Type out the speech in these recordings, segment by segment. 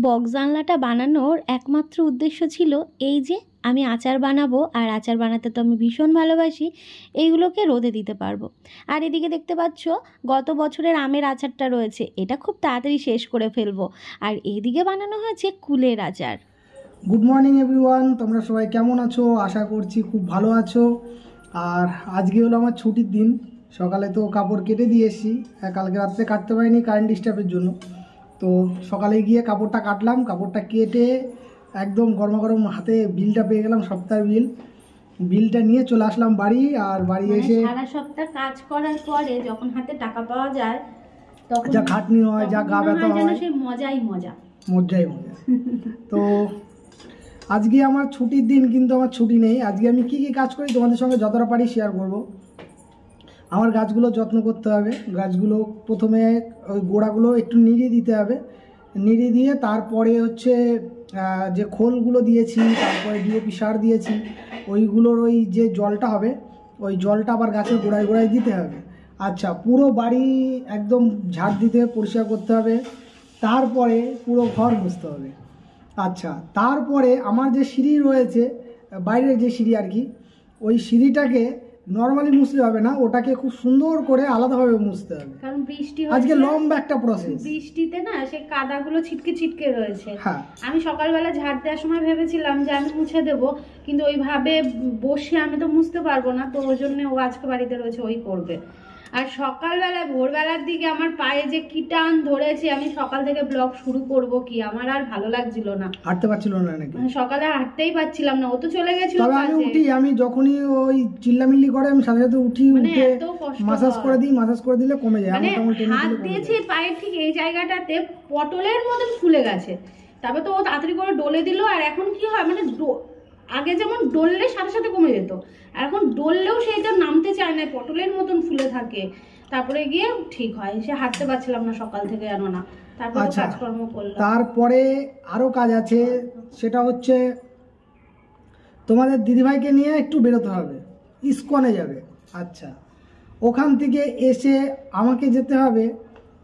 Box জানলাটা বানানোর একমাত্র উদ্দেশ্য ছিল এই যে আমি আচার বানাবো, আর আচার বানাতে তো আমি ভীষণ ভালোবাসি, এইগুলোকে রোদে দিতে পারবো। আর এদিকে দেখতে পাচ্ছ গত বছরের আমের আচারটা রয়েছে, এটা খুব তাড়াতাড়ি শেষ করে ফেলবো। আর এদিকে বানানো হয়েছে কুলের আচার। গুড মর্নিং এভরিওয়ান, তোমরা সবাই কেমন আছো? আশা করছি খুব ভালো আছো। আর আজকে হলো আমার ছুটির দিন। সকালে তো কাপড় কেটে দিয়ে এসেছি, কালকে রাত্রে কাটতে পারিনি কারেন্ট ডিস্টার্বের জন্য। তো সকালে গিয়ে কাপড়টা কাটলাম, কাপড়টা কেটে একদম গরম গরম হাতে বিলটা পেয়ে গেলাম, সপ্তাহের বিলটা নিয়ে চলে আসলাম বাড়ি। আর বাড়ি এসে সারা সপ্তাহ কাজ করার পরে যখন হাতে টাকা পাওয়া যায় তখন যা খাটনি হয়, যা গা ব্যথা হয়, সেই মজাই মজা। তো আজকে আমার ছুটির দিন, কিন্তু আমার ছুটি নেই। আজকে আমি কি কি কাজ করি তোমাদের সঙ্গে যতটা পারি শেয়ার করব। আমার গাছগুলো যত্ন করতে হবে। গাছগুলো প্রথমে ওই গোড়াগুলো একটু নিড়িয়ে দিতে হবে, নিড়িয়ে দিয়ে তারপরে হচ্ছে যে খোলগুলো দিয়েছি, তারপরে ডিএপি সার দিয়েছি, ওইগুলোর ওই যে জলটা হবে, ওই জলটা আবার গাছের গোড়ায় গোড়ায় দিতে হবে। আচ্ছা, পুরো বাড়ি একদম ঝাড় দিতে পরিষ্কার করতে হবে, তারপরে পুরো ঘর মুছতে হবে। আচ্ছা, তারপরে আমার যে সিঁড়ি রয়েছে, বাইরের যে সিঁড়ি আর কি, ওই সিঁড়িটাকে নর্মালি মুছলে হবে না, ওটাকে খুব সুন্দর করে আলাদাভাবে মুছতে হবে, কারণ বৃষ্টি আজকে লম্বা একটা প্রসেস। বৃষ্টিতে না সেই কাদাগুলো ছিটকে ছিটকে রয়েছে। হ্যাঁ, আমি সকালবেলা ঝাড় দেওয়ার সময় ভেবেছিলাম যে আমি মুছে দেবো, কিন্তু ওইভাবে বসে আমি তো মুছতে পারবো না, তো ওই জন্য ও আজকে বাড়িতে রয়েছে, ওই করবে। আর সকালবেলা ভোরবেলার দিকে আমার পায়ে যে কি টান ধরেছে, আমি সকাল থেকে ব্লগ শুরু করব কি, আমার আর ভালো লাগছিল না, হাঁটতে পারছিল না নাকি? সকালে হাঁটতেই পারছিলাম না, ও তো চলে গেছিল। তবে আমি উঠি, আমি যখনই ওই চিল্লামিল্লি করে আমি সাথে সাথে উঠি, উঠে মাসাজ করে দিই, মাসাজ করে দিলে কমে যায়। হাত দিয়েছি পায়ের ঠিক এই জায়গাটাতে পটলের মতন ফুলে গেছে, তারপর তো ও তাড়াতাড়ি করে ডলে দিল। আর এখন কি হয়, মানে আগে যেমন ডললে সাথে সাথে কমে যেত, আর এখন ডললেও সেইটা নামতে চায় না, পটলের মতন ফুলে থাকে, তারপরে গিয়ে ঠিক হয়। সে হাঁটতে পারছিলাম না সকাল থেকে, জানো না, তারপরে কাজকর্ম করলাম। তারপরে আরো কাজ আছে, সেটা হচ্ছে তোমাদের দিদিভাইকে নিয়ে একটু বেরোতে হবে, ইস্কনে যাবে। আচ্ছা, ওখান থেকে এসে আমাকে যেতে হবে,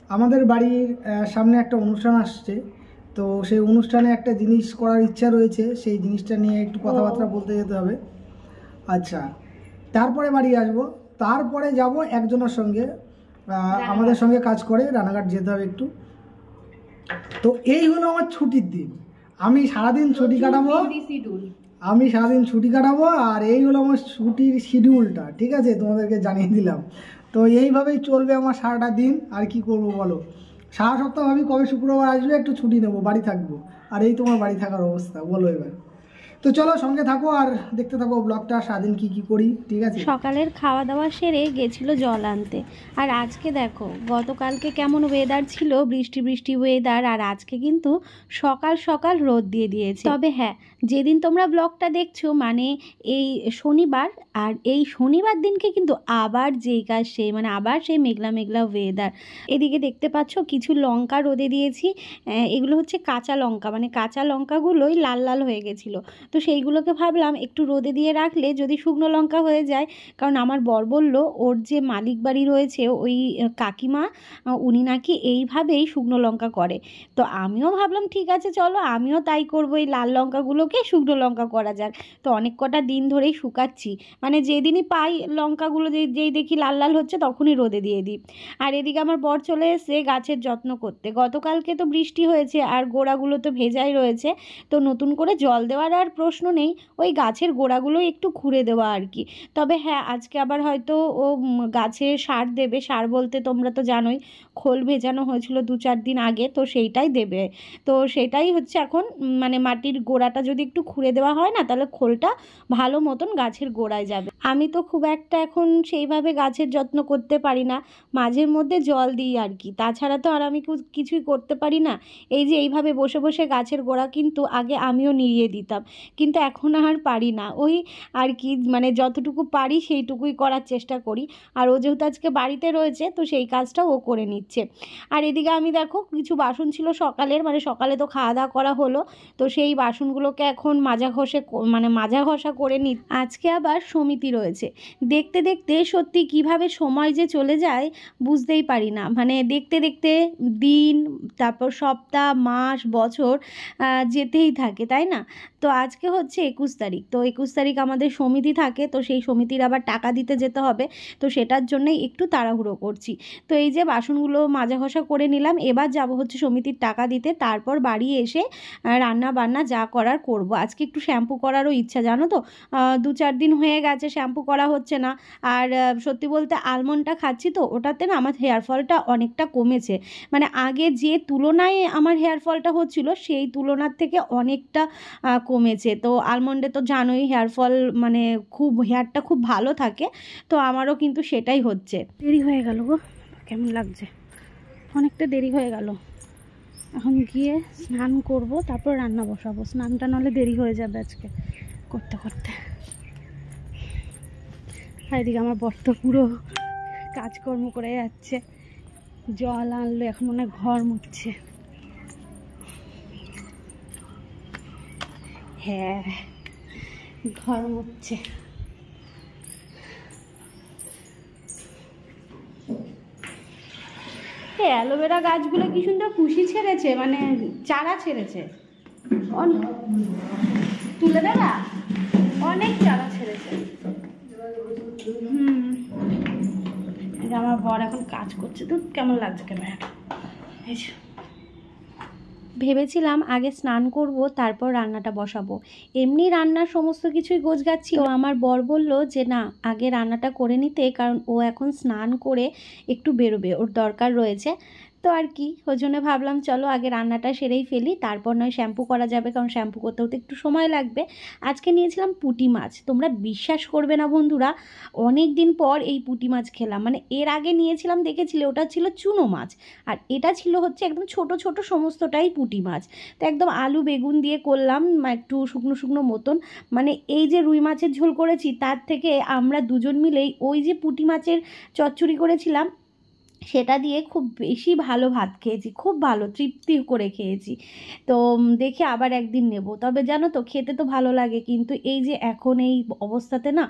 আমাদের বাড়ির সামনে একটা অনুষ্ঠান আসছে, তো সেই অনুষ্ঠানে একটা জিনিস করার ইচ্ছা রয়েছে, সেই জিনিসটা নিয়ে একটু কথাবার্তা বলতে যেতে হবে। আচ্ছা, তারপরে বাড়ি আসবো, তারপরে যাব একজনের সঙ্গে, আমাদের সঙ্গে কাজ করে, রানাঘাট যেতে হবে একটু। তো এই হলো আমার ছুটির দিন, আমি সারাদিন ছুটি কাটাবো, আর এই হলো আমার ছুটির শিডিউলটা। ঠিক আছে, তোমাদেরকে জানিয়ে দিলাম। তো এইভাবেই চলবে আমার সারাটা দিন। আর কি করব বলো, সারা সপ্তাহ ভাবি কবে শুক্রবার আসবে, একটু ছুটি নেবো, বাড়ি থাকবো, আর এই তোমার বাড়ি থাকার অবস্থা, বলো এবার। তো চলো সঙ্গে থাকো আর দেখতে থাকো ব্লগটা, সারাদিন কি করি। ঠিক আছে, সকালের খাওয়া দাওয়া সেরে গেছিল জল আনতে। আর আজকে দেখো, গতকালকে কেমন ওয়েদার ছিল, বৃষ্টি বৃষ্টি ওয়েদার, আর আজকে কিন্তু সকাল সকাল রোদ দিয়ে দিয়েছে। তবে হ্যাঁ, যেদিন তোমরা ব্লগটা দেখছো মানে এই শনিবার, আর এই শনিবার দিনকে কিন্তু আবার যেই কাজ সেই, মানে আবার সেই মেঘলা মেঘলা ওয়েদার। এদিকে দেখতে পাচ্ছ কিছু লঙ্কা রোদে দিয়েছি, এগুলো হচ্ছে কাঁচা লঙ্কা, মানে কাঁচা লঙ্কাগুলোই লাল লাল হয়ে গেছিলো, তো সেইগুলোকে ভাবলাম একটু রোদে দিয়ে রাখলে যদি শুকনো লঙ্কা হয়ে যায়। কারণ আমার বর বলল ওর যে মালিক বাড়ি রয়েছে ওই কাকিমা, উনি নাকি এইভাবেই শুকনো লঙ্কা করে। তো আমিও ভাবলাম ঠিক আছে চলো আমিও তাই করবো, এই লাল লঙ্কাগুলোকে শুকনো লঙ্কা করা যাক। তো অনেক কটা দিন ধরেই শুকাচ্ছি, মানে যেদিনই পাই লঙ্কাগুলো যেই দেখি লাল লাল হচ্ছে তখনই রোদে দিয়ে দিই। আর এদিকে আমার বর চলে এসে গাছের যত্ন করতে। গতকালকে তো বৃষ্টি হয়েছে আর গোড়াগুলো তো ভেজাই রয়েছে, তো নতুন করে জল দেওয়ার আর প্রশ্ন নেই, ওই গাছের গোড়াগুলো একটু খুঁড়ে দেওয়া আর কি। তবে হ্যাঁ, আজকে আবার হয়তো ও গাছে সার দেবে, সার বলতে তোমরা তো জানোই খোল ভেজানো হয়েছিল 2-4 দিন আগে, তো সেইটাই দেবে। তো সেটাই হচ্ছে এখন, মানে মাটির গোড়াটা যদি একটু খুঁড়ে দেওয়া হয় না, তাহলে খোলটা ভালো মতন গাছের গোড়ায় যাবে। আমি তো খুব একটা এখন সেইভাবে গাছের যত্ন করতে পারি না, মাঝের মধ্যে জল দিই আর কি, তাছাড়া তো আর আমি কিছুই করতে পারি না। এই যে এইভাবে বসে বসে গাছের গোড়া কিন্তু আগে আমিও নিড়িয়ে দিতাম, কিন্তু এখন আর পারি না, ওই আর কি, মানে যতটুকু পারি সেইটুকুই করার চেষ্টা করি। আর ও যেহেতু আজকে বাড়িতে রয়েছে তো সেই কাজটা ও করে নিচ্ছে। দিচ্ছে। আর এদিকে আমি দেখো কিছু বাসন ছিল সকালের, মানে সকালে তো খাওয়া দাওয়া করা হলো, তো সেই বাসনগুলোকে এখন মাজা ঘষা করে নি। আজকে আবার সমিতি রয়েছে। দেখতে দেখতে সত্যি কিভাবে সময় যে চলে যায় বুঝতেই পারি না, মানে দেখতে দেখতে দিন, তারপর সপ্তাহ, মাস, বছর যেতেই থাকে, তাই না? তো আজকে হচ্ছে 21 তারিখ, তো 21 তারিখ আমাদের সমিতি থাকে, তো সেই সমিতির আবার টাকা দিতে যেতে হবে, তো সেটার জন্যই একটু তাড়াহুড়ো করছি। তো এই যে বাসনগুলো মাজা ঘষা করে নিলাম, এবার যাব হচ্ছে সমিতির টাকা দিতে, তারপর বাড়ি এসে রান্না বান্না যা করার করব। আজকে একটু শ্যাম্পু করারও ইচ্ছা, জানো তো, 2-4 দিন হয়ে গেছে শ্যাম্পু করা হচ্ছে না। আর সত্যি বলতে আলমন্ডটা খাচ্ছি তো, ওটাতে না আমার হেয়ার ফলটা অনেকটা কমেছে, মানে আগে যে তুলনায় আমার হেয়ার ফলটা হচ্ছিল সেই তুলনার থেকে অনেকটা কমেছে। তো আলমন্ডে তো জানোই হেয়ার ফল, মানে খুব হেয়ারটা খুব ভালো থাকে, তো আমারও কিন্তু সেটাই হচ্ছে। দেরি হয়ে গেল গো, কেমন লাগছে, অনেকটা দেরি হয়ে গেল। এখন গিয়ে স্নান করব, তারপর রান্না বসাবো। স্নানটা নাহলে দেরি হয়ে যাবে আজকে করতে করতে। আর এদিকে আমার বর তো পুরো কাজকর্ম করে যাচ্ছে, জল আনলো, এখন মনে হয় ঘর মুছছে। হ্যাঁ, ঘর মুছছে। অ্যালোভেরা গাছগুলো কি সুন্দর কুশি ছেড়েছে, মানে চারা ছেড়েছে, তুলে দেবা, অনেক চারা ছেড়েছে। আমার বর এখন কাজ করছে। তো কেমন লাগছে ক্যামেরাটা? ভেবেছিলাম আগে স্নান করব, তারপর রান্নাটা বসাবো। এমনি রান্নার সমস্ত কিছুই গোছগাছ ছিল, আমার বর বলল যে না, আগে রান্নাটা করে নিতে, কারণ ও এখন স্নান করে একটু বেরোবে, ওর দরকার রয়েছে। তো আর কি, ওই জন্য ভাবলাম চলো আগে রান্নাটা সেরেই ফেলি, তারপর নয় শ্যাম্পু করা যাবে, কারণ শ্যাম্পু করতেও তো একটু সময় লাগবে। আজকে নিয়েছিলাম পুঁটি মাছ। তোমরা বিশ্বাস করবে না বন্ধুরা, অনেক দিন পর এই পুঁটি মাছ খেলাম। মানে এর আগে নিয়েছিলাম, দেখেছিলে, ওটা ছিল চুনো মাছ, আর এটা ছিল হচ্ছে একদম ছোট ছোট সমস্তটাই পুঁটি মাছ। তো একদম আলু বেগুন দিয়ে করলাম, একটু শুকনো শুকনো মতন। মানে এই যে রুই মাছের ঝোল করেছি, তার থেকে আমরা দুজন মিলেই ওই যে পুঁটি মাছের চচ্চড়ি করেছিলাম, সেটা দিয়ে খুব বেশি ভালো ভাত খেয়েছি, খুব ভালো তৃপ্তি করে খেয়েছি। তো দেখি আবার একদিন নেব। তবে জানো তো, খেতে তো ভালো লাগে, কিন্তু এই যে এখন এই অবস্থাতে না,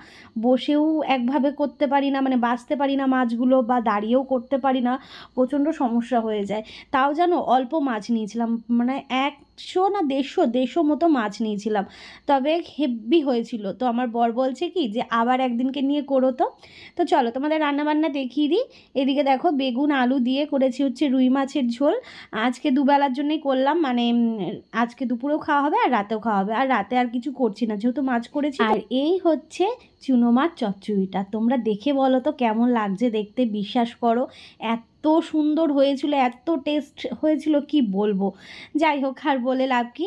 বসেও একভাবে করতে পারি না, মানে বাছতে পারি না মাছগুলো, বা দাঁড়িয়েও করতে পারি না, প্রচণ্ড সমস্যা হয়ে যায়। তাও জানো, অল্প মাছ নিয়েছিলাম, মানে 100 না 150 মতো মাছ নিয়েছিলাম, তবে হেব্বি হয়েছিল। তো আমার বর বলছে কি যে আবার একদিনকে নিয়ে করো। তো চলো তোমাদের রান্নাবান্না দেখিয়ে দিই। এদিকে দেখো, বেগুন আলু দিয়ে করেছি হচ্ছে রুই মাছের ঝোল। আজকে দুবেলার জন্যই করলাম, মানে আজকে দুপুরেও খাওয়া হবে আর রাতেও খাওয়া হবে, আর রাতে আর কিছু করছি না যেহেতু মাছ করেছি। আর এই হচ্ছে চুনো মাছ চচ্চড়িটা, তোমরা দেখে বলো তো কেমন লাগছে দেখতে। বিশ্বাস করো, এত সুন্দর হয়েছিল, এত টেস্ট হয়েছিল, কি বলবো। যাই হোক, আর বলে লাভ কি,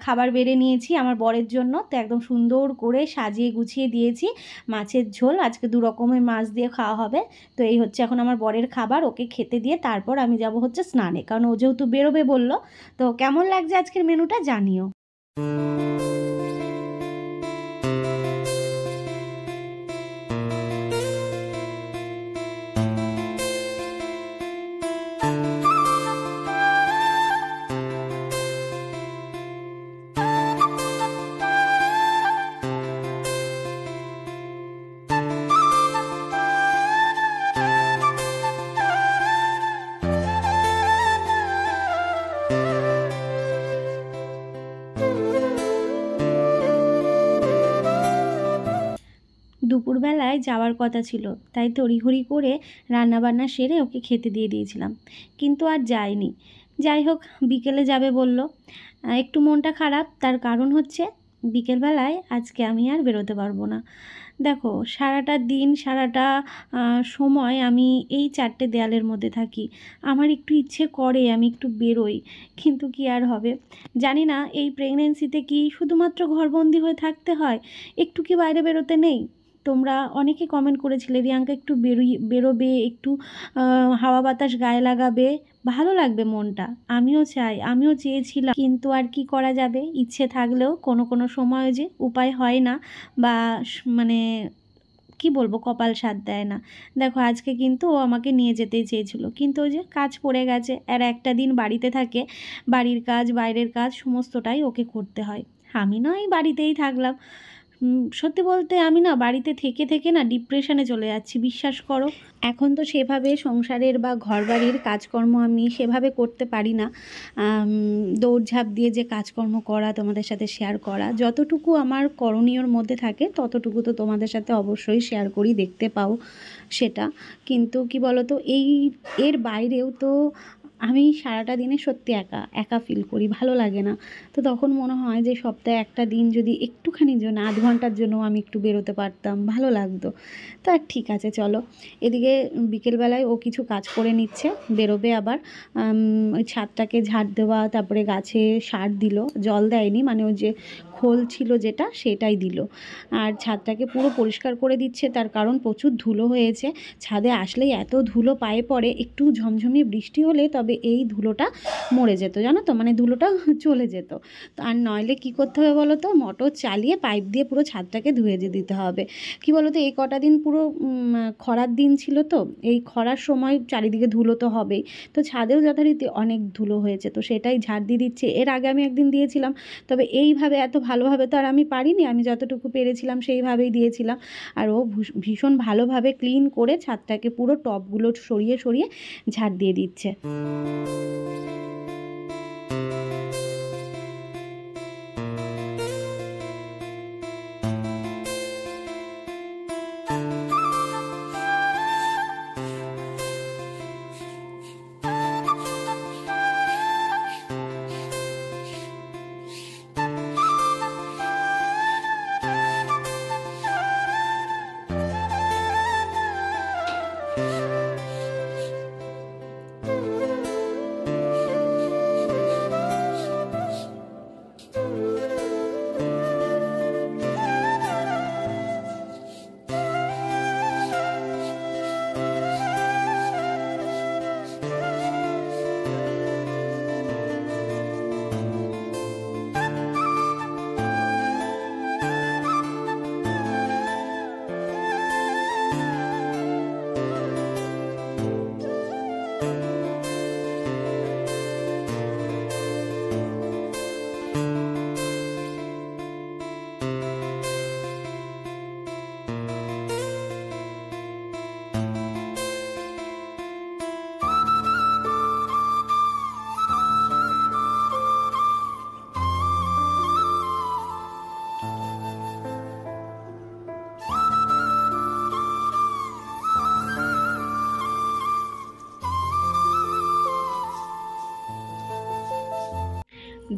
খাবার বেড়ে নিয়েছি আমার বরের জন্য, তো একদম সুন্দর করে সাজিয়ে গুছিয়ে দিয়েছি মাছের ঝোল। আজকে 2 রকমের মাছ দিয়ে খাওয়া হবে। তো এই হচ্ছে এখন আমার বরের খাবার, ওকে খেতে দিয়ে তারপর আমি যাব হচ্ছে স্নানে, কারণ ও যেহেতু বেরোবে বললো। তো কেমন লাগছে আজকের মেনুটা জানিও। দুপুরবেলায় যাওয়ার কথা ছিল, তাই তড়িঘড়ি করে রান্নাবান্না সেরে ওকে খেতে দিয়ে দিয়েছিলাম, কিন্তু আর যায়নি। যাই হোক, বিকেলে যাবে বলল। একটু মনটা খারাপ, তার কারণ হচ্ছে বিকেলবেলায় আজকে আমি আর বেরোতে পারবো না। দেখো, সারাটা দিন, সারাটা সময় আমি এই 4টে দেয়ালের মধ্যে থাকি। আমার একটু ইচ্ছে করে আমি একটু বেরোই, কিন্তু কি আর হবে। জানি না এই প্রেগনেন্সিতে কি শুধুমাত্র ঘরবন্দি হয়ে থাকতে হয়, একটু কি বাইরে বেরোতে নেই? তোমরা অনেকে কমেন্ট করেছিলে, রিয়াঙ্কা একটু বেরোবে, একটু হাওয়া বাতাস গায়ে লাগাবে, ভালো লাগবে মনটা। আমিও চাই, আমিও চেয়েছিলাম, কিন্তু আর কি করা যাবে, ইচ্ছে থাকলেও কোনো কোনো সময় যে উপায় হয় না, বা মানে কি বলবো, কপাল সাথ দেয় না। দেখো আজকে কিন্তু ও আমাকে নিয়ে যেতেই চেয়েছিল, কিন্তু ওই যে কাজ পড়ে গেছে, আর একটা দিন বাড়িতে থাকে, বাড়ির কাজ বাইরের কাজ সমস্তটাই ওকে করতে হয়। আমি নয় বাড়িতেই থাকলাম। সত্যি বলতে আমি না বাড়িতে থেকে থেকে না ডিপ্রেশনে চলে যাচ্ছি, বিশ্বাস করো। এখন তো সেভাবে সংসারের বা ঘরবাড়ির কাজকর্ম আমি সেভাবে করতে পারি না। দৌড়ঝাঁপ দিয়ে যে কাজকর্ম করা, তোমাদের সাথে শেয়ার করা, যতটুকু আমার করণীয়র মধ্যে থাকে ততটুকু তো তোমাদের সাথে অবশ্যই শেয়ার করি, দেখতে পাও সেটা। কিন্তু কি বলো তো, এর বাইরেও তো আমি সারাটা দিনে সত্যি একা একা ফিল করি, ভালো লাগে না। তো তখন মনে হয় যে সপ্তাহে একটা দিন যদি একটুখানির জন্য, 8 ঘন্টার জন্য আমি একটু বেরোতে পারতাম, ভালো লাগতো। তো আর ঠিক আছে চলো। এদিকে বিকেলবেলায় ও কিছু কাজ করে নিচ্ছে, বেরোবে আবার। ওই ছাদটাকে ঝাড় দেওয়া, তারপরে গাছে সার দিল, জল দেয়নি, মানে ওই যে খোল ছিল যেটা সেটাই দিল। আর ছাদটাকে পুরো পরিষ্কার করে দিচ্ছে, তার কারণ প্রচুর ধুলো হয়েছে। ছাদে আসলেই এত ধুলো পায়ে পড়ে, একটু ঝমঝমিয়ে বৃষ্টি হলে তবে এই ধুলোটা মরে যেত, জানো তো, মানে ধুলোটা চলে যেত। তো আর নইলে কী করতে হবে বলো তো, মোটর চালিয়ে পাইপ দিয়ে পুরো ছাদটাকে ধুয়ে দিতে হবে। কি বলো তো, এই কটা দিন পুরো খরার দিন ছিল, তো এই খরার সময় চারিদিকে ধুলো তো হবেই। তো ছাদেও যথারীতি অনেক ধুলো হয়েছে, তো সেটাই ঝাড় দিয়ে দিচ্ছে। এর আগে আমি একদিন দিয়েছিলাম, তবে এইভাবে এত ভালোভাবে তো আর আমি পারিনি, আমি যতটুকু পেরেছিলাম সেইভাবেই দিয়েছিলাম। আর ও ভীষণ ভালোভাবে ক্লিন করে ছাদটাকে পুরো টবগুলো সরিয়ে সরিয়ে ঝাড় দিয়ে দিচ্ছে।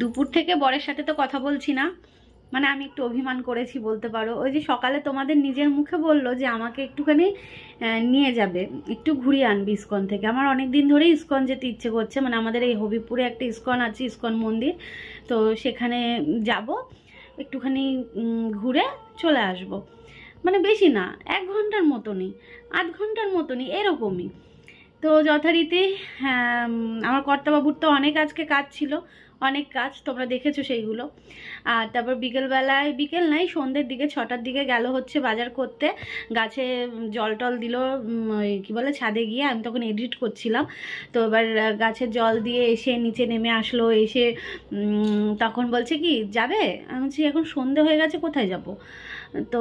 দুপুর থেকে বরের সাথে তো কথা বলছি না, মানে আমি একটু অভিমান করেছি বলতে পারো। ওই যে সকালে তোমাদের নিজের মুখে বললো যে আমাকে একটুখানি নিয়ে যাবে, একটু ঘুরিয়ে আনবি ইস্কন থেকে। আমার অনেক দিন ধরেই ইস্কন যেতে ইচ্ছে করছে, মানে আমাদের এই হবিপুরে একটা ইস্কন আছে, ইস্কন মন্দির। তো সেখানে যাব, একটুখানি ঘুরে চলে আসব। মানে বেশি না, 1 ঘন্টার মতনই, 8 ঘন্টার মতনই এরকমই। তো যথারীতি আমার কর্তাবাবুর তো অনেক আজকে কাজ ছিল, অনেক কাজ তোমরা দেখেছো সেইগুলো। আর তারপর বিকেলবেলায়, বিকেল নাই সন্ধ্যের দিকে 6টার দিকে গেল হচ্ছে বাজার করতে, গাছে জল টল দিল, ওই কী বলে ছাদে গিয়ে, আমি তখন এডিট করছিলাম। তো এবার গাছে জল দিয়ে এসে নিচে নেমে আসলো, এসে তখন বলছে কি যাবে, আমি বলছি এখন সন্ধে হয়ে গেছে কোথায় যাব। তো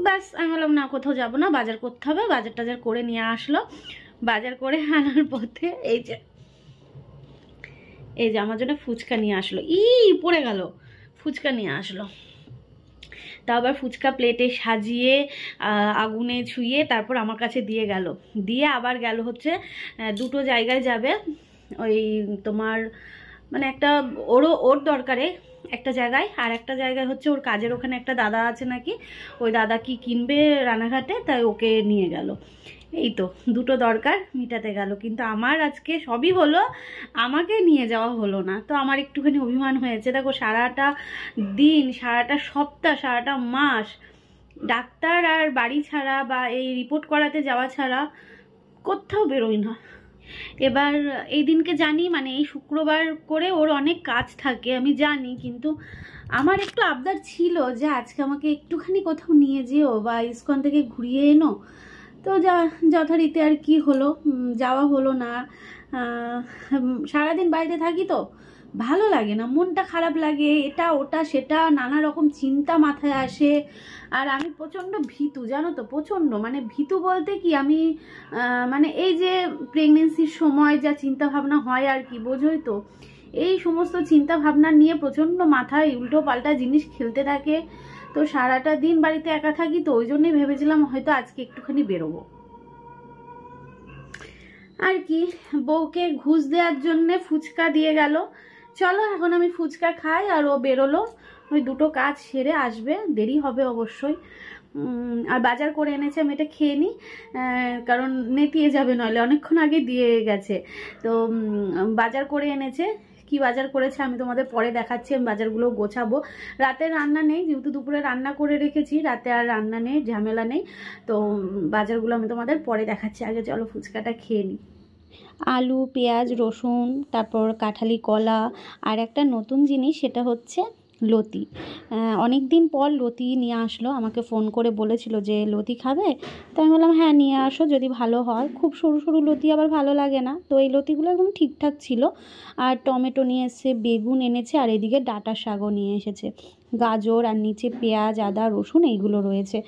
ব্যাস আমি বললাম না কোথাও যাবো না, বাজার করতে হবে। বাজার টাজার করে নিয়ে আসলো। বাজার করে আনার পথে এই যে আমার জন্য ফুচকা নিয়ে আসলো, পড়ে গেল, ফুচকা নিয়ে আসলো। তা আবার ফুচকা প্লেটে সাজিয়ে আগুনে ছুঁয়ে তারপর আমার কাছে দিয়ে গেল, দিয়ে আবার গেল হচ্ছে 2টো জায়গায় যাবে। ওই তোমার মানে একটা ওর দরকারে একটা জায়গায়, আর একটা জায়গায় হচ্ছে ওর কাজের ওখানে একটা দাদা আছে নাকি, ওই দাদা কি কিনবে রানাঘাটে, তাই ওকে নিয়ে গেল। এই তো 2টো দরকার মিটাতে গেল, কিন্তু আমার আজকে সবই হলো, আমাকে নিয়ে যাওয়া হলো না। তো আমার একটুখানি অভিমান হয়েছে। দেখো সারাটা দিন, সারাটা সপ্তাহ, সারাটা মাস ডাক্তার আর বাড়ি ছাড়া বা এই রিপোর্ট করাতে যাওয়া ছাড়া কোথাও বেরোই না, এবার এই দিনকে জানি, মানে এই শুক্রবার করে ওর অনেক কাজ থাকে আমি জানি, কিন্তু আমার একটু আবদার ছিল যে আজকে আমাকে একটুখানি কোথাও নিয়ে যেও বা ইসকন থেকে ঘুরিয়ে এনো। তো যথারীতি আর কি হলো, যাওয়া হলো না। সারাদিন বাড়িতে থাকি তো ভালো লাগে না, মনটা খারাপ লাগে, এটা ওটা সেটা নানা রকম চিন্তা মাথায় আসে। আর আমি প্রচণ্ড ভীতু, জানো তো, প্রচণ্ড, মানে ভীতু বলতে কি, আমি মানে এই যে প্রেগনেন্সির সময় যা চিন্তা ভাবনা হয় আর কি, বোঝোই তো, এই সমস্ত চিন্তা ভাবনা নিয়ে প্রচণ্ড মাথায় উল্টো পাল্টা জিনিস খেলতে থাকে। তো সারাটা দিন বাড়িতে একা থাকি, তো ওই জন্যই ভেবেছিলাম হয়তো আজকে একটুখানি বেরোবো আর কি। বউকে ঘুষ দেওয়ার জন্যে ফুচকা দিয়ে গেল, চলো এখন আমি ফুচকা খাই, আর ও বেরোলো, ওই দুটো কাজ সেরে আসবে, দেরি হবে অবশ্যই। আর বাজার করে এনেছে, আমি এটা খেয়ে নিই, কারণ নেতিয়ে যাবে নইলে, অনেকক্ষণ আগে দিয়ে গেছে। তো বাজার করে এনেছে, কি বাজার করেছে আমি তোমাদের পরে দেখাচ্ছি, আমি বাজারগুলো গোছাবো। রাতে রান্না নেই, যেহেতু দুপুরে রান্না করে রেখেছি, রাতে আর রান্না নেই, ঝামেলা নেই। তো বাজারগুলো আমি তোমাদের পরে দেখাচ্ছি, আগে চলো ফুচকাটা খেয়ে নিই। আলু, পেঁয়াজ, রসুন, তারপর কাঁঠালি কলা, আর একটা নতুন জিনিস, সেটা হচ্ছে লতি। অনেক দিন পর লতি নিয়ে আসলো, আমাকে ফোন করে বলেছিল যে লতি খাবে, তো আমি বললাম হ্যাঁ নিয়ে আসো, যদি ভালো হয়। খুব সরু সরু লতি আবার ভালো লাগে না, তো এই লতিগুলো একদম ঠিকঠাক ছিল। আর টমেটো নিয়ে এসেছে, বেগুন এনেছে, আর এদিকে ডাঁটা শাকও নিয়ে এসেছে, গাজর, আর নিচে পেঁয়াজ, আদা, রসুন এইগুলো রয়েছে।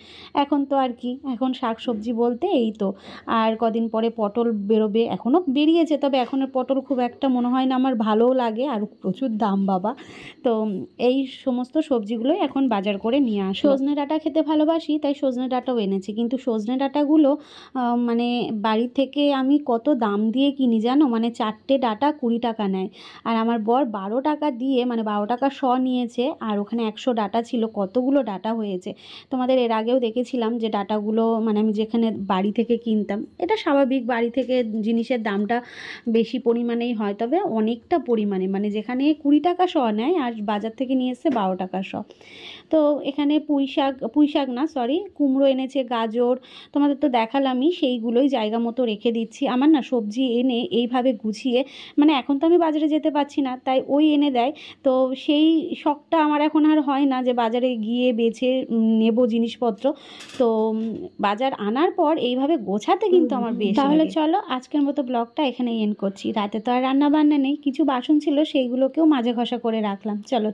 এখন তো আর কি, এখন শাক সবজি বলতে এই তো, আর কদিন পরে পটল বেরোবে, এখনও বেরিয়েছে, তবে এখনের পটল খুব একটা মনে হয় না আমার ভালোও লাগে, আর প্রচুর দাম বাবা। তো এই সমস্ত সবজিগুলোই এখন বাজার করে নিয়ে আসে। সজনে ডাঁটা খেতে ভালোবাসি, তাই সজনে ডাঁটাও এনেছি, কিন্তু সজনে ডাঁটাগুলো মানে বাড়ি থেকে আমি কত দাম দিয়ে কিনি জানো, মানে 4টে ডাঁটা 20 টাকা নেয়, আর আমার বর 12 টাকা দিয়ে, মানে 12 টাকা শ নিয়েছে, আর ওখানে 100 ডাঁটা ছিল, কতগুলো ডাঁটা হয়েছে। তোমাদের এর আগেও দেখেছিলাম যে ডাঁটাগুলো, মানে আমি যেখানে বাড়ি থেকে কিনতাম, এটা স্বাভাবিক, বাড়ি থেকে জিনিসের দামটা বেশি পরিমাণেই হয়, তবে অনেকটা পরিমাণে, মানে যেখানে 20 টাকা শ নেয়, আর বাজার থেকে নিয়ে এসছে 12 টাকা শ। তো এখানে পুঁই শাক না সরি, কুমড়ো এনেছে, গাজর, তোমাদের তো দেখালামই, সেইগুলোই জায়গা মতো রেখে দিচ্ছি। আমার না সবজি এনে এইভাবে গুছিয়ে, মানে এখন তো আমি বাজারে যেতে পারছি না, তাই ওই এনে দেয়, তো সেই শখটা আমার এখন আর হয় না যে বাজারে গিয়ে বেছে নেব জিনিসপত্র। তো বাজার আনার পর এইভাবে গোছাতে কিন্তু আমার বেশ লাগে। তাহলে চলো আজকের মতো ব্লগটা এখানেই এন্ড করছি। রাতে তো আর রান্না বান্না নেই, কিছু বাসন ছিল সেইগুলোকেও মাজা ঘষা করে রাখলাম, চলো।